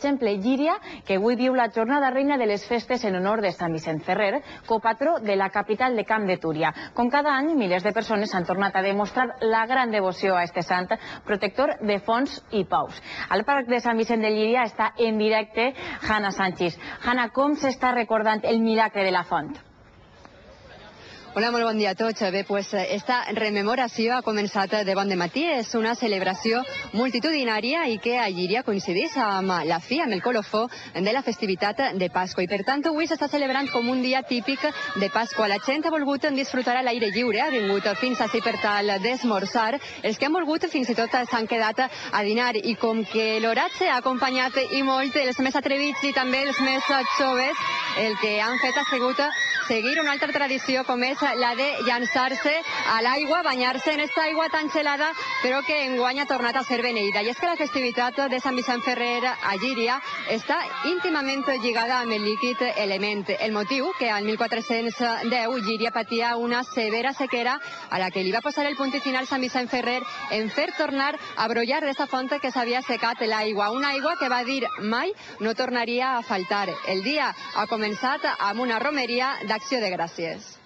exemple, Llíria, que avui viu la jornada reina de les festes en honor de Sant Vicent Ferrer, copatró de la capital de Camp de Túria. Com cada any, milers de persones han tornat a demostrar la gran devoció a este sant, protector de fonts i pous. Al Parc de Sant Vicent de Llíria està en directe Hanna Sanchis. Hanna, com s'està recordant el miracle de la font? Hola, molt bon dia a tots. Bé, esta rememoració ha començat de bon dematí. És una celebració multitudinària i que a Llíria coincideix amb la fi, amb el colofó de la festivitat de Pasqua. I per tant, avui s'està celebrant com un dia típic de Pasqua. La gent ha volgut disfrutar a l'aire lliure, ha vingut fins així per tal d'esmorzar. Els que han volgut fins i tot s'han quedat a dinar. I com que l'oratge ha acompanyat i molt els més atrevits i també els més joves, el que han fet ha sigut seguir una altra tradició com és la de llançar-se a l'aigua, banyar-se en aquesta aigua tan gelada, però que enguany ha tornat a ser beneïda. I és que la festivitat de Sant Vicent Ferrer a Llíria està íntimament lligada amb el líquid element. El motiu que al 1410 Llíria patia una severa sequera a la que li va posar el punt final Sant Vicent Ferrer en fer tornar a brollar d'aquesta font que s'havia secat l'aigua. Una aigua que va dir mai no tornaria a faltar. El dia ha començat amb una romeria d'Acció de Gràcies.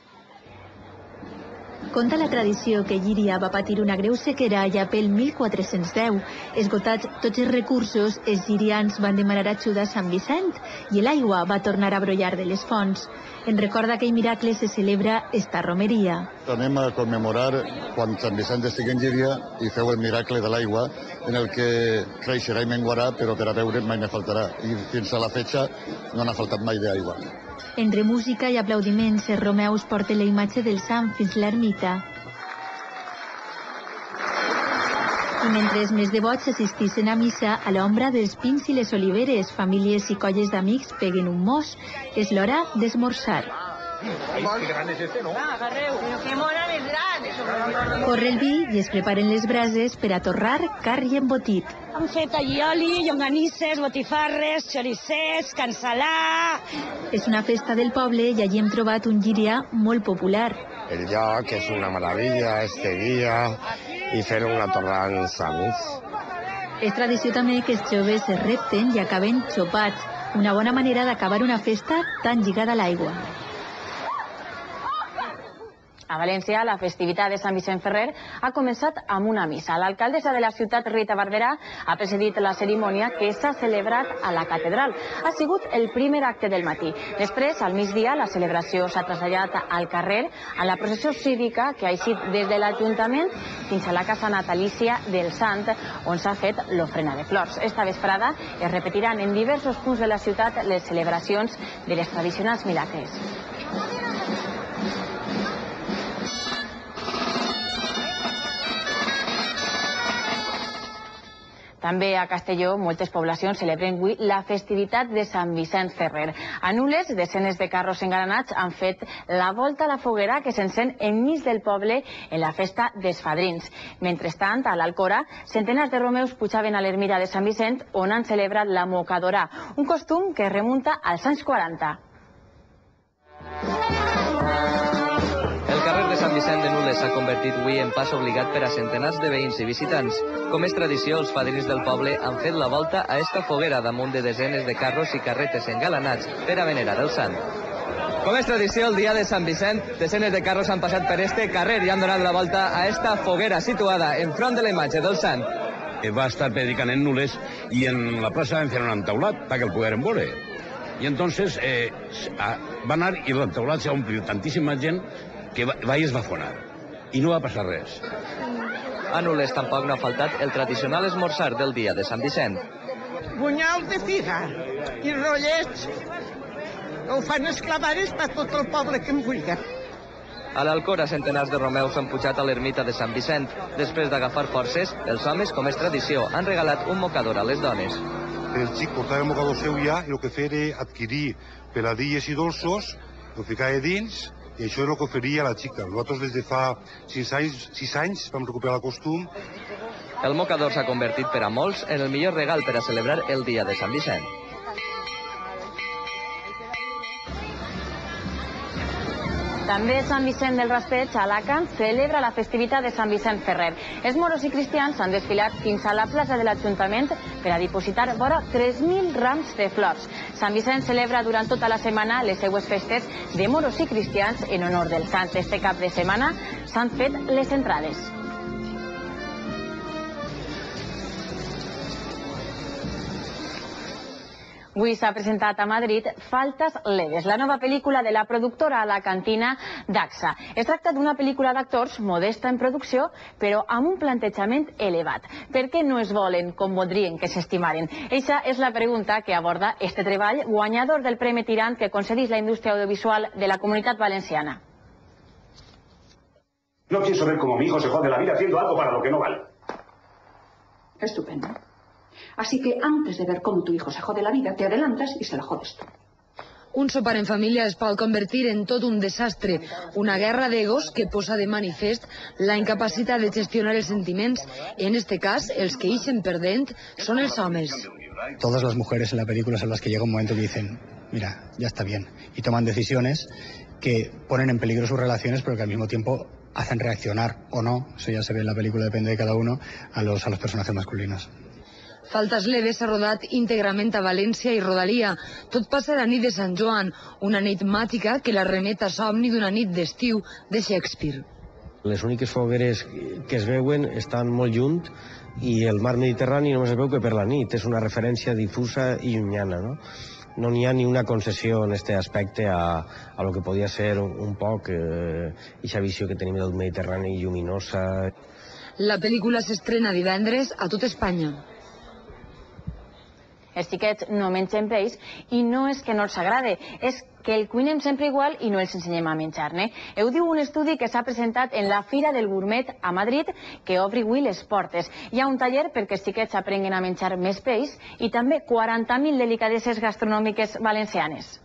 Conta la tradició que Llíria va patir una greu sequera allà pel 1410. Esgotats tots els recursos, els llirians van demanar ajuda a Sant Vicent i l'aigua va tornar a brollar de les fonts. En record d'aquell miracle se celebra esta romeria. Anem a commemorar quan Sant Vicent estigui en Llíria i feu el miracle de l'aigua, en el que creixerà i menguarà, però per a beure mai ne faltarà. I fins a la fetge no n'ha faltat mai d'aigua. Entre música i aplaudiments, els romeus porten la imatge del sant fins l'ermita. I mentre els més devots assisteixen a missa, a l'ombra dels pins i les oliveres, famílies i colles d'amics peguen un mos. És l'hora d'esmorzar. Corre el vi i es preparen les brases per a torrar carn i embotit. Han fet allioli, llonganisses, botifarres, xoricers, cansalà... És una festa del poble i allí hem trobat un llirià molt popular. El lloc és una meravella, este dia, i fer una torrada amb amics. És tradició també que els joves es repten i acaben xopats, una bona manera d'acabar una festa tan lligada a l'aigua. A València, la festivitat de Sant Vicent Ferrer ha començat amb una missa. L'alcaldessa de la ciutat, Rita Barberà, ha presidit la cerimònia que s'ha celebrat a la catedral. Ha sigut el primer acte del matí. Després, al migdia, la celebració s'ha traslladat al carrer a la processió cívica que ha eixit des de l'Ajuntament fins a la casa natalícia del Sant, on s'ha fet l'ofrena de flors. Esta vesprada es repetiran en diversos punts de la ciutat les celebracions de les tradicionals miracles. També a Castelló, moltes poblacions celebren avui la festivitat de Sant Vicent Ferrer. A Nules, desenes de carros engalanats han fet la volta a la foguera que s'encén enmig del poble en la festa dels fadrins. Mentrestant, a l'Alcora, centenars de romeus pujaven a l'ermita de Sant Vicent, on han celebrat la mocadora, un costum que remunta als anys 40. El carrer de Sant Vicent de Nules s'ha convertit avui en pas obligat per a centenars de veïns i visitants. Com és tradició, els fadrins del poble han fet la volta a esta foguera damunt de desenes de carros i carretes engalanats per a venerar el sant. Com és tradició, el dia de Sant Vicent, desenes de carros han passat per este carrer i han donat la volta a esta foguera situada enfront de la imatge del sant. Va estar predicant en Nules i en la plaça van fer un entaulat perquè el pogueren veure. I entonces va anar i l'entaulat s'ha omplit tantíssima gent que va esbafonar. I no va passar res. A Nules tampoc no ha faltat el tradicional esmorzar del dia de Sant Vicent. Bunyals de figa i rotllets. Ho fan esclavares per tot el poble que en vulgui. A l'Alcora, centenars de romeus han pujat a l'ermita de Sant Vicent. Després d'agafar forces, els homes, com és tradició, han regalat un mocador a les dones. El xic portava el mocador seu ja i el que feia era adquirir peladilles i dolços, ho ficava dins, i això és el que oferia a la xica. Nosaltres des de fa 6 anys vam recuperar el costum. El mocador s'ha convertit per a molts en el millor regal per a celebrar el dia de Sant Vicent. També Sant Vicent del Raspeig, a Alacant, celebra la festivitat de Sant Vicent Ferrer. Els moros i cristians han desfilat fins a la plaça de l'Ajuntament per a dipositar vora 3.000 rams de flors. Sant Vicent celebra durant tota la setmana les seues festes de moros i cristians en honor del sant. Este cap de setmana s'han fet les entrades. Avui s'ha presentat a Madrid Faltas leves, la nova pel·lícula de la productora alacantina Daxa. Es tracta d'una pel·lícula d'actors modesta en producció, però amb un plantejament elevat. Per què no es volen com voldrien que s'estimaren? Eixa és la pregunta que aborda este treball, guanyador del Premi Tirant que concedeix la indústria audiovisual de la Comunitat Valenciana. No pienso ver cómo mi hijo se jode la vida haciendo algo para lo que no vale. Estupendo. Así que antes de ver cómo tu hijo se jode la vida, te adelantas y se la jodes tú. Un sopar en família es pot convertir en tot un desastre, una guerra d'egos que posa de manifest la incapacitat de gestionar els sentiments. En este cas, els que ixen perdent són els homes. Todas las mujeres en la película son las que llega un momento y dicen, mira, ya está bien, y toman decisiones que ponen en peligro sus relaciones, pero que al mismo tiempo hacen reaccionar o no, eso ya se ve en la película, depende de cada uno, a los personajes masculinos. Faltas leves s'ha rodat íntegrament a València i Rodalia. Tot passa la nit de Sant Joan, una nit màgica que la remet a somni d'una nit d'estiu de Shakespeare. Les úniques fogueres que es veuen estan molt lluny i el mar Mediterrani només es veu que per la nit. És una referència difusa i llunyana, no? No n'hi ha ni una concessió en aquest aspecte a lo que podia ser un poc aquesta visió que tenim del Mediterrani lluminosa. La pel·lícula s'estrena divendres a tot Espanya. Els xiquets no mengen peix i no és que no els agrade, és que el cuinem sempre igual i no els ensenyem a menjar-ne. Ho diu un estudi que s'ha presentat en la Fira del Gourmet a Madrid, que obre avui les portes. Hi ha un taller perquè els xiquets aprenguen a menjar més peix i també 40.000 delicadeses gastronòmiques valencianes.